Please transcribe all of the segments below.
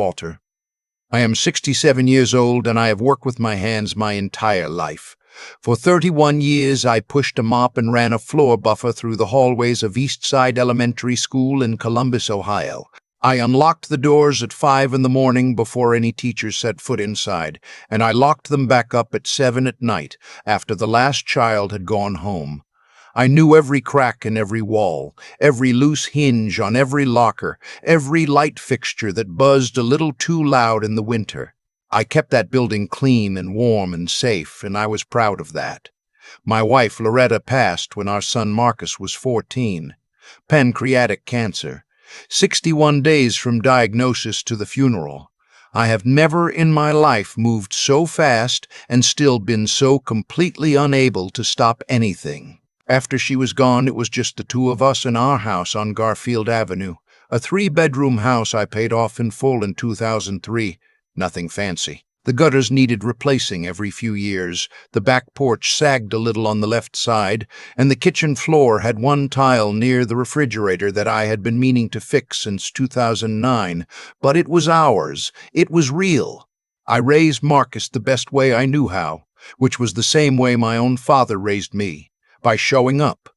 Walter. I am 67 years old and I have worked with my hands my entire life. For 31 years, I pushed a mop and ran a floor buffer through the hallways of East Side Elementary School in Columbus, Ohio. I unlocked the doors at 5 in the morning before any teachers set foot inside, and I locked them back up at 7 at night after the last child had gone home. I knew every crack in every wall, every loose hinge on every locker, every light fixture that buzzed a little too loud in the winter. I kept that building clean and warm and safe, and I was proud of that. My wife, Loretta, passed when our son Marcus was 14. Pancreatic cancer. 61 days from diagnosis to the funeral. I have never in my life moved so fast and still been so completely unable to stop anything. After she was gone, it was just the two of us in our house on Garfield Avenue, a 3-bedroom house I paid off in full in 2003. Nothing fancy. The gutters needed replacing every few years, the back porch sagged a little on the left side, and the kitchen floor had one tile near the refrigerator that I had been meaning to fix since 2009. But it was ours. It was real. I raised Marcus the best way I knew how, which was the same way my own father raised me. By showing up.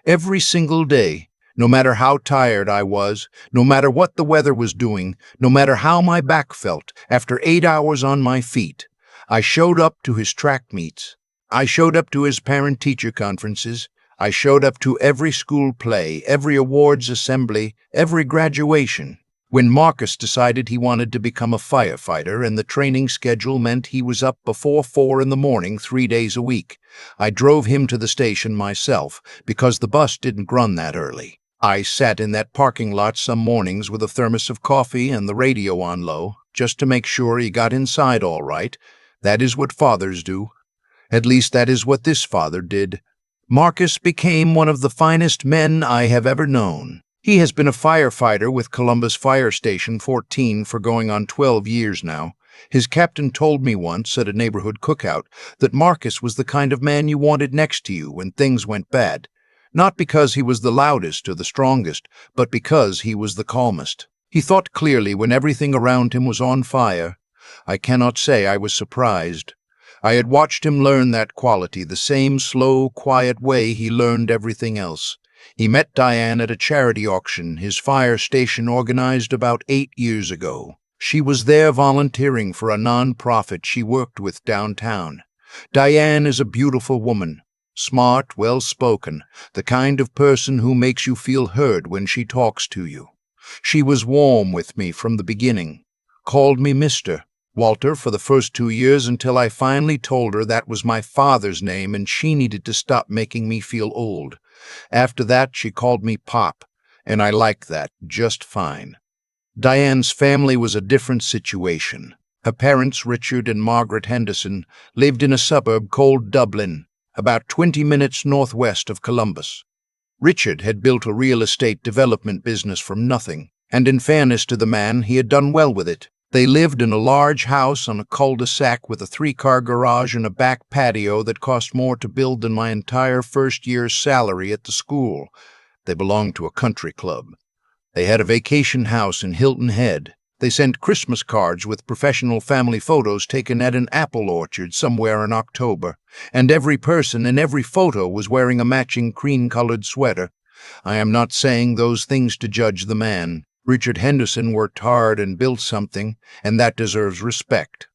Every single day, no matter how tired I was, no matter what the weather was doing, no matter how my back felt after 8 hours on my feet, I showed up to his track meets. I showed up to his parent-teacher conferences. I showed up to every school play, every awards assembly, every graduation. When Marcus decided he wanted to become a firefighter and the training schedule meant he was up before 4 in the morning 3 days a week, I drove him to the station myself because the bus didn't run that early. I sat in that parking lot some mornings with a thermos of coffee and the radio on low, just to make sure he got inside all right. That is what fathers do. At least that is what this father did. Marcus became one of the finest men I have ever known. He has been a firefighter with Columbus Fire Station 14 for going on 12 years now. His captain told me once at a neighborhood cookout that Marcus was the kind of man you wanted next to you when things went bad. Not because he was the loudest or the strongest, but because he was the calmest. He thought clearly when everything around him was on fire. I cannot say I was surprised. I had watched him learn that quality the same slow, quiet way he learned everything else. He met Diane at a charity auction his fire station organized about 8 years ago. She was there volunteering for a non-profit she worked with downtown. Diane is a beautiful woman, smart, well-spoken, the kind of person who makes you feel heard when she talks to you. She was warm with me from the beginning, called me Mr. Walter for the first 2 years until I finally told her that was my father's name and she needed to stop making me feel old. After that, she called me Pop, and I liked that just fine. Diane's family was a different situation. Her parents, Richard and Margaret Henderson, lived in a suburb called Dublin, about 20 minutes northwest of Columbus. Richard had built a real estate development business from nothing, and in fairness to the man, he had done well with it. They lived in a large house on a cul-de-sac with a 3-car garage and a back patio that cost more to build than my entire first year's salary at the school. They belonged to a country club. They had a vacation house in Hilton Head. They sent Christmas cards with professional family photos taken at an apple orchard somewhere in October, and every person in every photo was wearing a matching cream-colored sweater. I am not saying those things to judge the man. Richard Henderson worked hard and built something, and that deserves respect.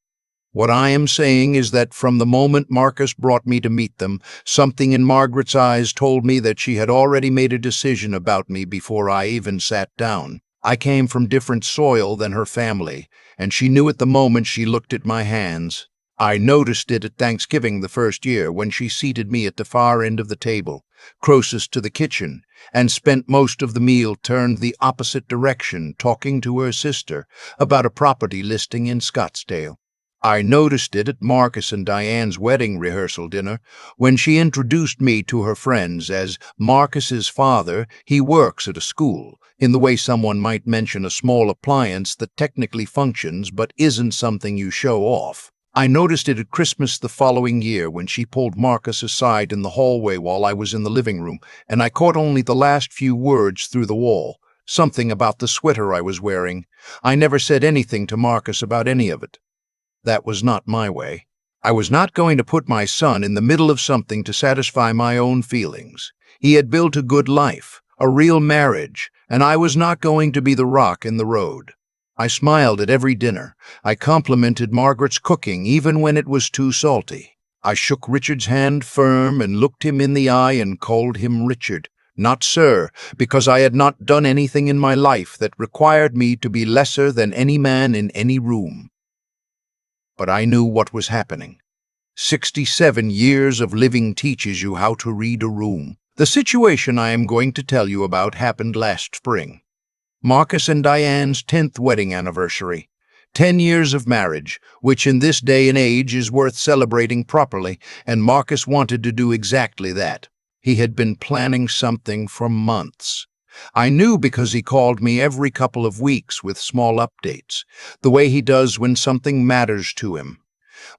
What I am saying is that from the moment Marcus brought me to meet them, something in Margaret's eyes told me that she had already made a decision about me before I even sat down. I came from different soil than her family, and she knew it the moment she looked at my hands. I noticed it at Thanksgiving the first year when she seated me at the far end of the table, closest to the kitchen, and spent most of the meal turned the opposite direction talking to her sister about a property listing in Scottsdale. I noticed it at Marcus and Diane's wedding rehearsal dinner when she introduced me to her friends as Marcus's father. He works at a school, in the way someone might mention a small appliance that technically functions but isn't something you show off. I noticed it at Christmas the following year when she pulled Marcus aside in the hallway while I was in the living room, and I caught only the last few words through the wall. something about the sweater I was wearing. I never said anything to Marcus about any of it. That was not my way. I was not going to put my son in the middle of something to satisfy my own feelings. He had built a good life, a real marriage, and I was not going to be the rock in the road. I smiled at every dinner. I complimented Margaret's cooking even when it was too salty. I shook Richard's hand firm and looked him in the eye and called him Richard, not sir, because I had not done anything in my life that required me to be lesser than any man in any room. But I knew what was happening. 67 years of living teaches you how to read a room. The situation I am going to tell you about happened last spring. Marcus and Diane's 10th wedding anniversary. 10 years of marriage, which in this day and age is worth celebrating properly, and Marcus wanted to do exactly that. He had been planning something for months. I knew because he called me every couple of weeks with small updates, the way he does when something matters to him.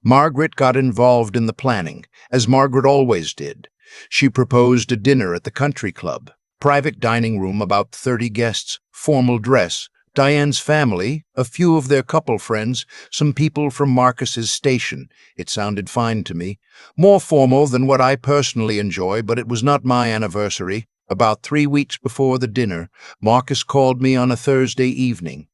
Margaret got involved in the planning, as Margaret always did. She proposed a dinner at the country club, private dining room, about 30 guests, formal dress, Diane's family, a few of their couple friends, some people from Marcus's station. It sounded fine to me. More formal than what I personally enjoy, but it was not my anniversary. About 3 weeks before the dinner, Marcus called me on a Thursday evening.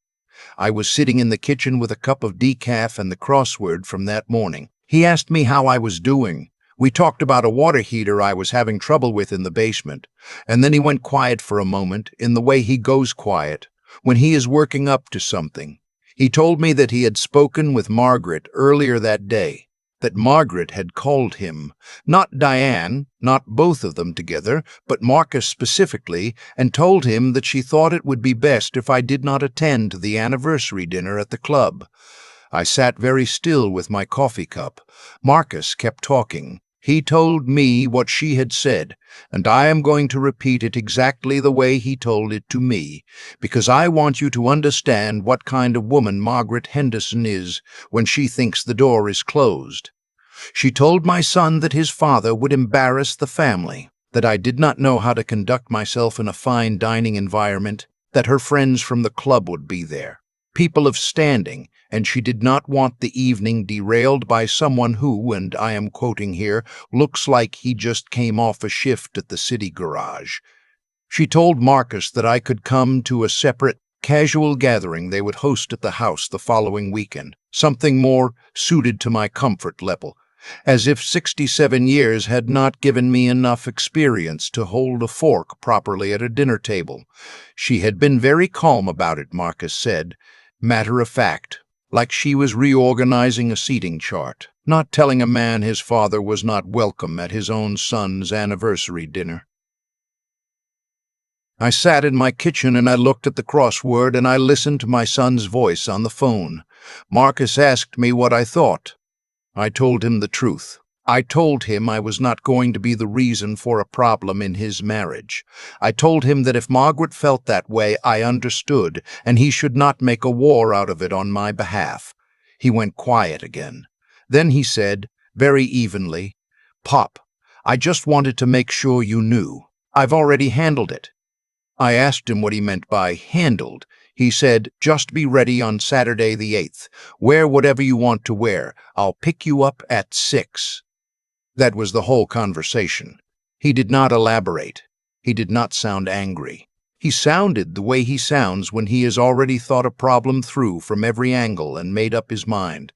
I was sitting in the kitchen with a cup of decaf and the crossword from that morning. He asked me how I was doing. We talked about a water heater I was having trouble with in the basement, and then he went quiet for a moment, in the way he goes quiet when he is working up to something. He told me that he had spoken with Margaret earlier that day, that Margaret had called him, not Diane, not both of them together, but Marcus specifically, and told him that she thought it would be best if I did not attend the anniversary dinner at the club. I sat very still with my coffee cup. Marcus kept talking. He told me what she had said, and I am going to repeat it exactly the way he told it to me, because I want you to understand what kind of woman Margaret Henderson is when she thinks the door is closed. She told my son that his father would embarrass the family, that I did not know how to conduct myself in a fine dining environment, that her friends from the club would be there, people of standing, and she did not want the evening derailed by someone who, and I am quoting here, looks like he just came off a shift at the city garage. She told Marcus that I could come to a separate, casual gathering they would host at the house the following weekend, something more suited to my comfort level, as if 67 years had not given me enough experience to hold a fork properly at a dinner table. She had been very calm about it, Marcus said, matter of fact, like she was reorganizing a seating chart, not telling a man his father was not welcome at his own son's anniversary dinner. I sat in my kitchen and I looked at the crossword and I listened to my son's voice on the phone. Marcus asked me what I thought. I told him the truth. I told him I was not going to be the reason for a problem in his marriage. I told him that if Margaret felt that way, I understood, and he should not make a war out of it on my behalf. He went quiet again. Then he said, very evenly, "Pop, I just wanted to make sure you knew. I've already handled it." I asked him what he meant by handled. He said, "Just be ready on Saturday the 8th. Wear whatever you want to wear. I'll pick you up at 6. That was the whole conversation. He did not elaborate. He did not sound angry. He sounded the way he sounds when he has already thought a problem through from every angle and made up his mind.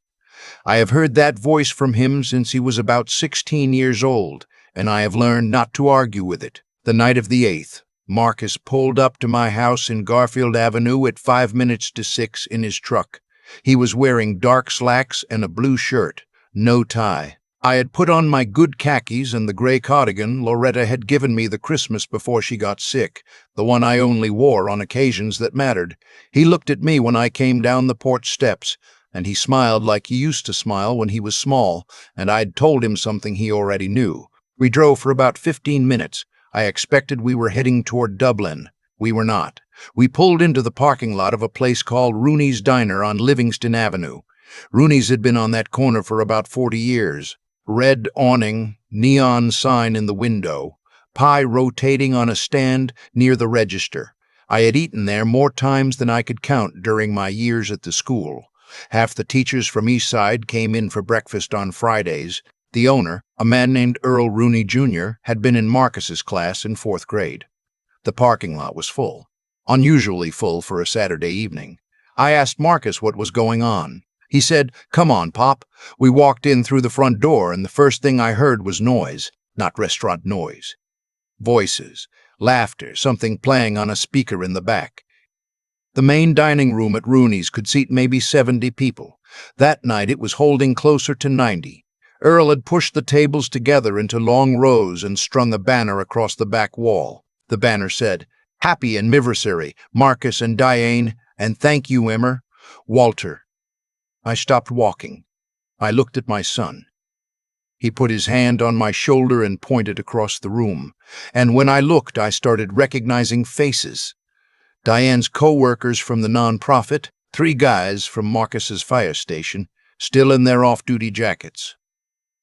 I have heard that voice from him since he was about 16 years old, and I have learned not to argue with it. The night of the 8th, Marcus pulled up to my house in Garfield Avenue at 5 minutes to 6 in his truck. He was wearing dark slacks and a blue shirt, no tie. I had put on my good khakis and the gray cardigan Loretta had given me the Christmas before she got sick, the one I only wore on occasions that mattered. He looked at me when I came down the porch steps, and he smiled like he used to smile when he was small, and I'd told him something he already knew. We drove for about 15 minutes. I expected we were heading toward Dublin. We were not. We pulled into the parking lot of a place called Rooney's Diner on Livingston Avenue. Rooney's had been on that corner for about 40 years. Red awning, neon sign in the window, pie rotating on a stand near the register. I had eaten there more times than I could count during my years at the school. Half the teachers from East Side came in for breakfast on Fridays. The owner, a man named Earl Rooney Jr., had been in Marcus's class in fourth grade. The parking lot was full, unusually full for a Saturday evening. I asked Marcus what was going on. He said, "Come on, Pop." We walked in through the front door, and the first thing I heard was noise, not restaurant noise. Voices, laughter, something playing on a speaker in the back. The main dining room at Rooney's could seat maybe 70 people. That night it was holding closer to 90. Earl had pushed the tables together into long rows and strung a banner across the back wall. The banner said, "Happy anniversary, Marcus and Diane, and thank you, Emmer. Walter." I stopped walking. I looked at my son. He put his hand on my shoulder and pointed across the room. And when I looked, I started recognizing faces. Diane's co-workers from the nonprofit, 3 guys from Marcus's fire station, still in their off-duty jackets.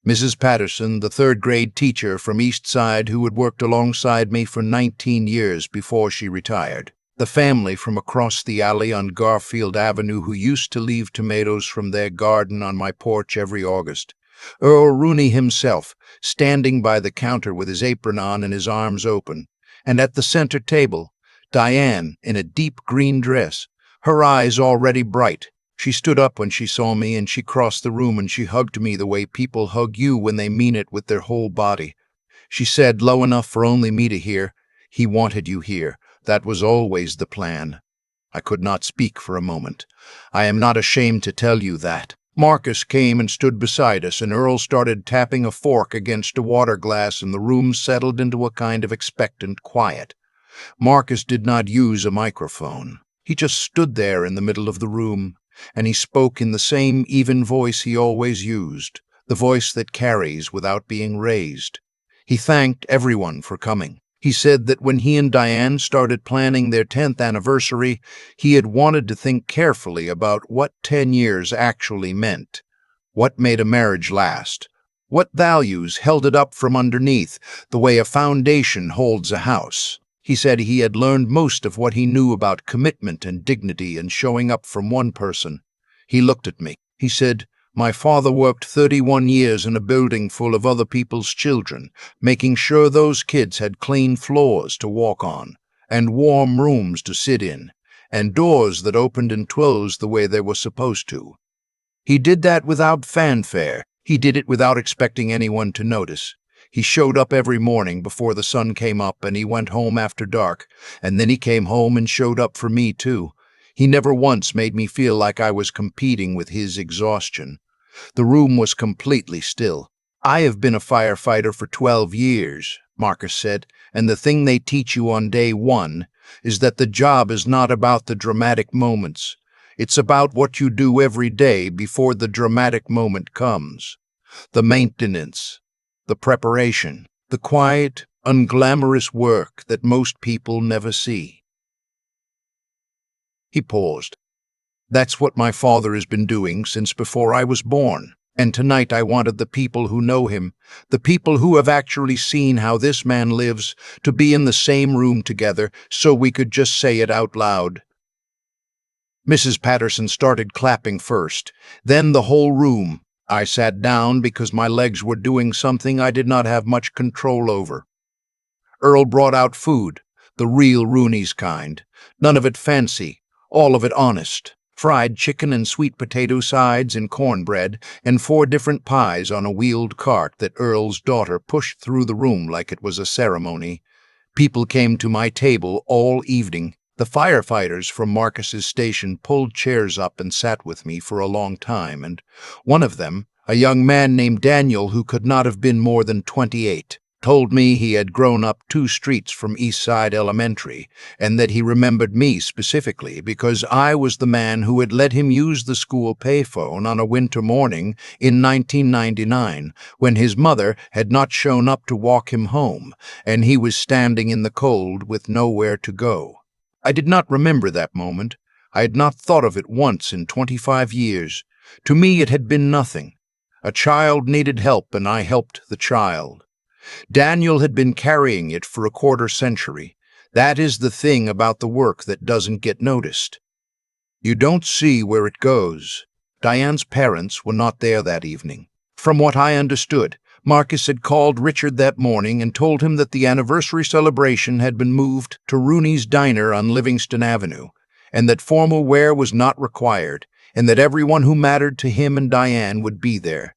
Mrs. Patterson, the third-grade teacher from East Side who had worked alongside me for 19 years before she retired. The family from across the alley on Garfield Avenue who used to leave tomatoes from their garden on my porch every August. Earl Rooney himself, standing by the counter with his apron on and his arms open. And at the center table, Diane in a deep green dress, her eyes already bright. She stood up when she saw me, and she crossed the room and she hugged me the way people hug you when they mean it with their whole body. She said, low enough for only me to hear, "He wanted you here. That was always the plan." I could not speak for a moment. I am not ashamed to tell you that. Marcus came and stood beside us, and Earl started tapping a fork against a water glass, and the room settled into a kind of expectant quiet. Marcus did not use a microphone. He just stood there in the middle of the room, and he spoke in the same even voice he always used, the voice that carries without being raised. He thanked everyone for coming. He said that when he and Diane started planning their 10th anniversary, he had wanted to think carefully about what 10 years actually meant, what made a marriage last, what values held it up from underneath, the way a foundation holds a house. He said he had learned most of what he knew about commitment and dignity and showing up from one person. He looked at me. He said, "My father worked 31 years in a building full of other people's children, making sure those kids had clean floors to walk on, and warm rooms to sit in, and doors that opened and closed the way they were supposed to. He did that without fanfare. He did it without expecting anyone to notice. He showed up every morning before the sun came up, and he went home after dark, and then he came home and showed up for me too. He never once made me feel like I was competing with his exhaustion." The room was completely still. "I have been a firefighter for 12 years, Marcus said, "and the thing they teach you on day 1 is that the job is not about the dramatic moments. It's about what you do every day before the dramatic moment comes. The maintenance, the preparation, the quiet, unglamorous work that most people never see." He paused. "That's what my father has been doing since before I was born. And tonight I wanted the people who know him, the people who have actually seen how this man lives, to be in the same room together so we could just say it out loud." Mrs. Patterson started clapping first, then the whole room. I sat down because my legs were doing something I did not have much control over. Earl brought out food, the real Rooney's kind, none of it fancy, all of it honest. Fried chicken and sweet potato sides and cornbread, and 4 different pies on a wheeled cart that Earl's daughter pushed through the room like it was a ceremony. People came to my table all evening. The firefighters from Marcus's station pulled chairs up and sat with me for a long time, and one of them, a young man named Daniel who could not have been more than 28, told me he had grown up 2 streets from East Side Elementary, and that he remembered me specifically because I was the man who had let him use the school payphone on a winter morning in 1999 when his mother had not shown up to walk him home, and he was standing in the cold with nowhere to go. I did not remember that moment. I had not thought of it once in 25 years. To me it had been nothing. A child needed help, and I helped the child. Daniel had been carrying it for a quarter century. That is the thing about the work that doesn't get noticed. You don't see where it goes. Diane's parents were not there that evening. From what I understood, Marcus had called Richard that morning and told him that the anniversary celebration had been moved to Rooney's Diner on Livingston Avenue, and that formal wear was not required, and that everyone who mattered to him and Diane would be there.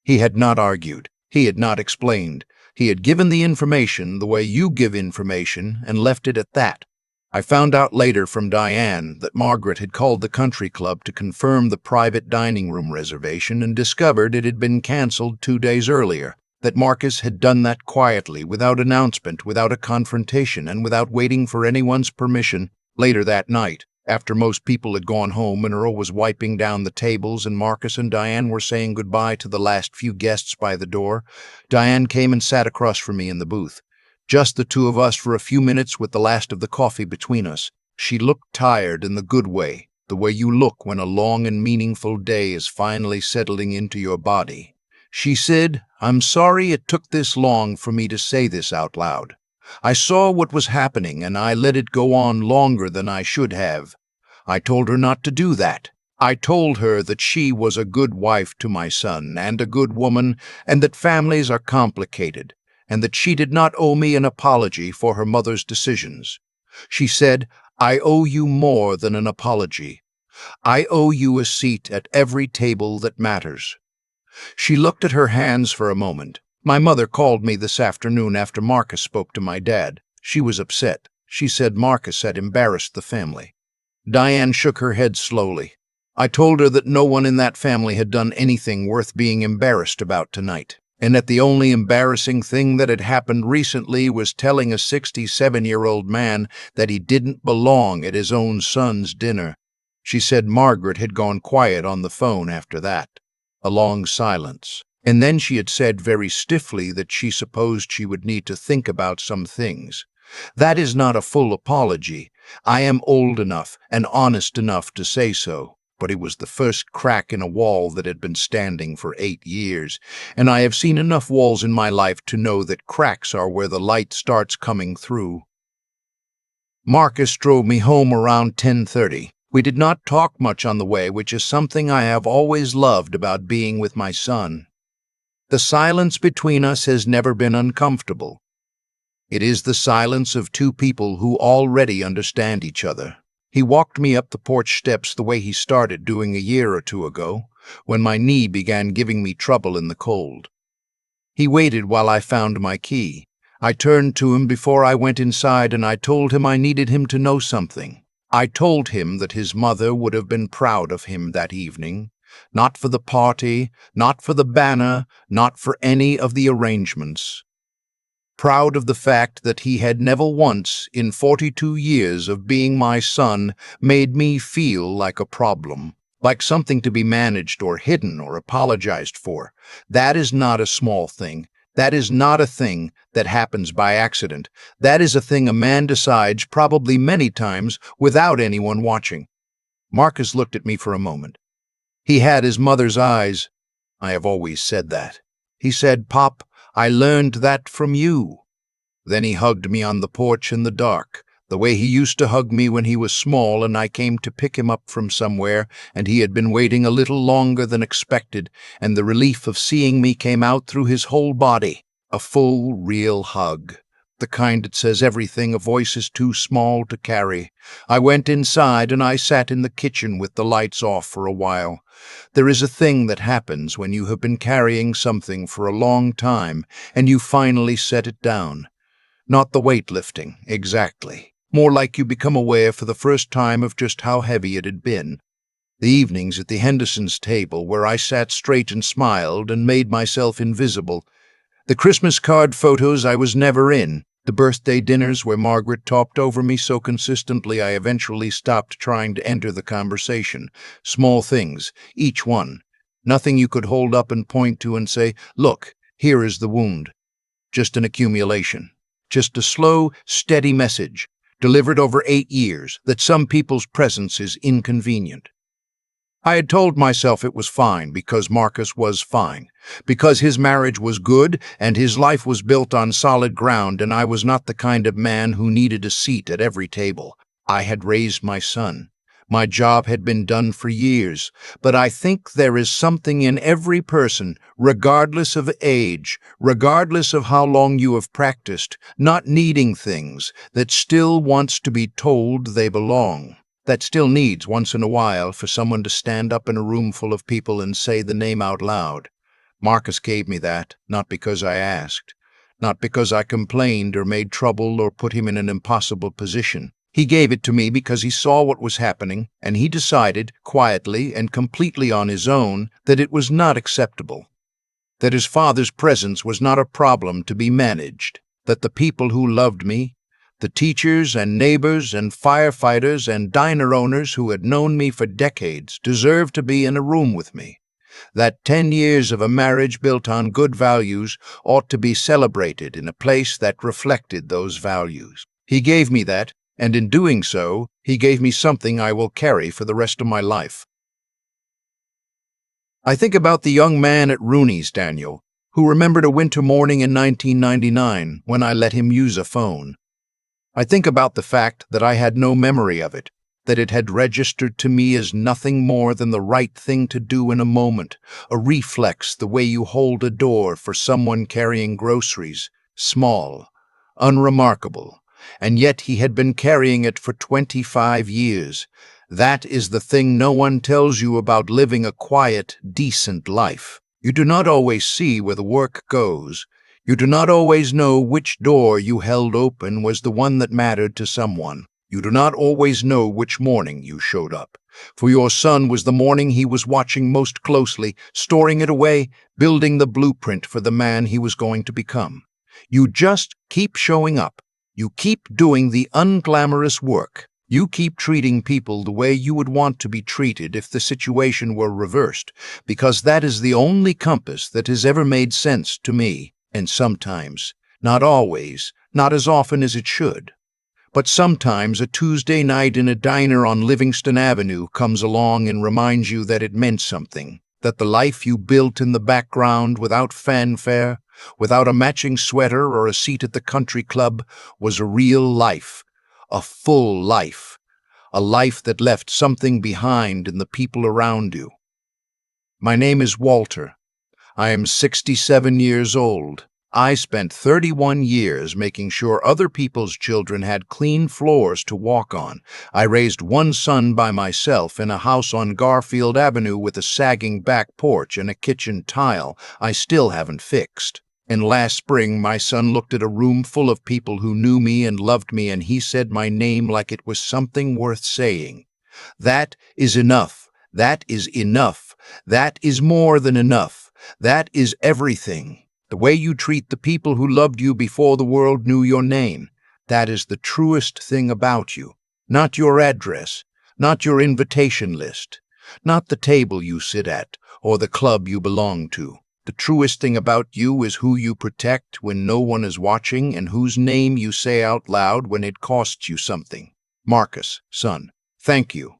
He had not argued. He had not explained. He had given the information the way you give information and left it at that. I found out later from Diane that Margaret had called the country club to confirm the private dining room reservation and discovered it had been canceled 2 days earlier, that Marcus had done that quietly, without announcement, without a confrontation, and without waiting for anyone's permission. Later that night, after most people had gone home and Earl was wiping down the tables and Marcus and Diane were saying goodbye to the last few guests by the door, Diane came and sat across from me in the booth. Just the two of us for a few minutes with the last of the coffee between us. She looked tired in the good way, the way you look when a long and meaningful day is finally settling into your body. She said, "I'm sorry it took this long for me to say this out loud. I saw what was happening and I let it go on longer than I should have. I told her not to do that. I told her that she was a good wife to my son and a good woman, and that families are complicated, and that she did not owe me an apology for her mother's decisions. She said, 'I owe you more than an apology. I owe you a seat at every table that matters.'" She looked at her hands for a moment. "My mother called me this afternoon after Marcus spoke to my dad. She was upset. She said Marcus had embarrassed the family." Diane shook her head slowly. "I told her that no one in that family had done anything worth being embarrassed about tonight, and that the only embarrassing thing that had happened recently was telling a 67-year-old man that he didn't belong at his own son's dinner." She said Margaret had gone quiet on the phone after that. A long silence. And then she had said very stiffly that she supposed she would need to think about some things. "That is not a full apology. I am old enough and honest enough to say so. But it was the first crack in a wall that had been standing for 8 years, and I have seen enough walls in my life to know that cracks are where the light starts coming through." Marcus drove me home around 10:30. We did not talk much on the way, which is something I have always loved about being with my son. The silence between us has never been uncomfortable. It is the silence of two people who already understand each other. He walked me up the porch steps the way he started doing a year or two ago, when my knee began giving me trouble in the cold. He waited while I found my key. I turned to him before I went inside and I told him I needed him to know something. I told him that his mother would have been proud of him that evening. Not for the party, not for the banner, not for any of the arrangements. Proud of the fact that he had never once, in 42 years of being my son, made me feel like a problem, like something to be managed or hidden or apologized for. That is not a small thing. That is not a thing that happens by accident. That is a thing a man decides probably many times without anyone watching. Marcus looked at me for a moment. He had his mother's eyes. "I have always said that." He said, "Pop, I learned that from you." Then he hugged me on the porch in the dark, the way he used to hug me when he was small and I came to pick him up from somewhere and he had been waiting a little longer than expected, and the relief of seeing me came out through his whole body. A full, real hug. The kind that says everything a voice is too small to carry. I went inside and I sat in the kitchen with the lights off for a while. There is a thing that happens when you have been carrying something for a long time and you finally set it down. Not the weightlifting, exactly. More like you become aware for the first time of just how heavy it had been. The evenings at the Hendersons' table where I sat straight and smiled and made myself invisible. The Christmas card photos I was never in. The birthday dinners where Margaret talked over me so consistently I eventually stopped trying to enter the conversation. Small things, each one. Nothing you could hold up and point to and say, "Look, here is the wound." Just an accumulation. Just a slow, steady message, delivered over 8 years, that some people's presence is inconvenient. I had told myself it was fine because Marcus was fine, because his marriage was good and his life was built on solid ground, and I was not the kind of man who needed a seat at every table. I had raised my son. My job had been done for years, but I think there is something in every person, regardless of age, regardless of how long you have practiced, not needing things, that still wants to be told they belong. That still needs, once in a while, for someone to stand up in a room full of people and say the name out loud. Marcus gave me that, not because I asked, not because I complained or made trouble or put him in an impossible position. He gave it to me because he saw what was happening, and he decided, quietly and completely on his own, that it was not acceptable, that his father's presence was not a problem to be managed, that the people who loved me, the teachers and neighbors and firefighters and diner owners who had known me for decades, deserved to be in a room with me. That 10 years of a marriage built on good values ought to be celebrated in a place that reflected those values. He gave me that, and in doing so, he gave me something I will carry for the rest of my life. I think about the young man at Rooney's, Daniel, who remembered a winter morning in 1999 when I let him use a phone. I think about the fact that I had no memory of it, that it had registered to me as nothing more than the right thing to do in a moment, a reflex, the way you hold a door for someone carrying groceries, small, unremarkable, and yet he had been carrying it for 25 years. That is the thing no one tells you about living a quiet, decent life. You do not always see where the work goes. You do not always know which door you held open was the one that mattered to someone. You do not always know which morning you showed up. For your son was the morning he was watching most closely, storing it away, building the blueprint for the man he was going to become. You just keep showing up. You keep doing the unglamorous work. You keep treating people the way you would want to be treated if the situation were reversed, because that is the only compass that has ever made sense to me. And sometimes, not always, not as often as it should, but sometimes a Tuesday night in a diner on Livingston Avenue comes along and reminds you that it meant something, that the life you built in the background without fanfare, without a matching sweater or a seat at the country club, was a real life, a full life, a life that left something behind in the people around you. My name is Walter. I am 67 years old. I spent 31 years making sure other people's children had clean floors to walk on. I raised one son by myself in a house on Garfield Avenue with a sagging back porch and a kitchen tile I still haven't fixed. And last spring, my son looked at a room full of people who knew me and loved me, and he said my name like it was something worth saying. That is enough. That is enough. That is more than enough. That is everything. The way you treat the people who loved you before the world knew your name. That is the truest thing about you. Not your address, not your invitation list, not the table you sit at or the club you belong to. The truest thing about you is who you protect when no one is watching and whose name you say out loud when it costs you something. Marcus, son, thank you.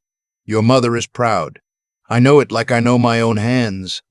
Your mother is proud. I know it like I know my own hands.